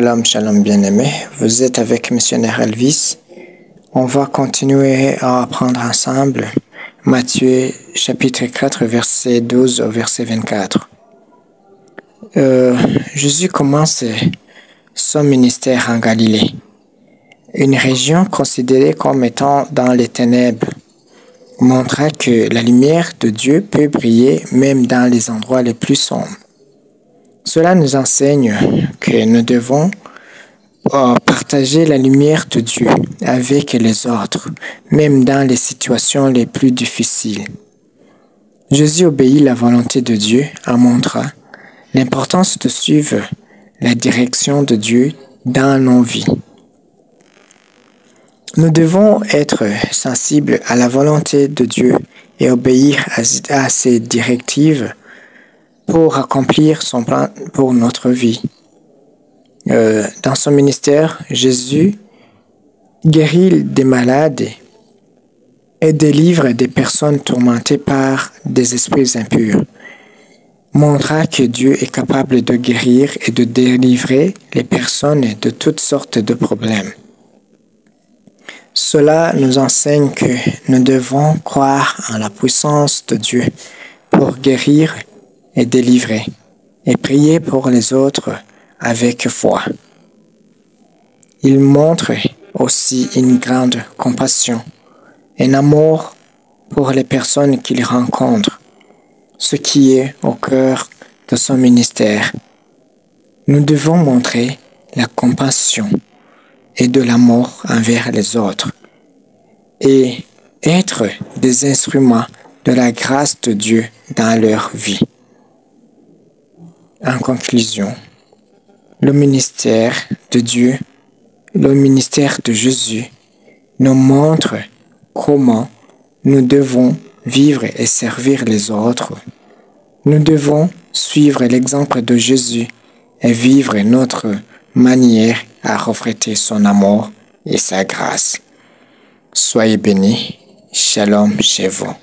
Shalom, shalom bien-aimé, vous êtes avec Missionnaire Elvis. On va continuer à apprendre ensemble Matthieu chapitre 4 verset 12 au verset 24. Jésus commence son ministère en Galilée, une région considérée comme étant dans les ténèbres, montra que la lumière de Dieu peut briller même dans les endroits les plus sombres. Cela nous enseigne que nous devons partager la lumière de Dieu avec les autres, même dans les situations les plus difficiles. Jésus obéit la volonté de Dieu en montrant l'importance de suivre la direction de Dieu dans nos vies. Nous devons être sensibles à la volonté de Dieu et obéir à ses directives pour accomplir son plan pour notre vie. Dans son ministère, Jésus guérit des malades et délivre des personnes tourmentées par des esprits impurs, montra que Dieu est capable de guérir et de délivrer les personnes de toutes sortes de problèmes. Cela nous enseigne que nous devons croire en la puissance de Dieu pour guérir et délivrer, et prier pour les autres avec foi. Il montre aussi une grande compassion, un amour pour les personnes qu'il rencontre, ce qui est au cœur de son ministère. Nous devons montrer la compassion et de l'amour envers les autres et être des instruments de la grâce de Dieu dans leur vie. En conclusion, le ministère de Dieu, le ministère de Jésus, nous montre comment nous devons vivre et servir les autres. Nous devons suivre l'exemple de Jésus et vivre notre manière à refléter son amour et sa grâce. Soyez bénis. Shalom chez vous.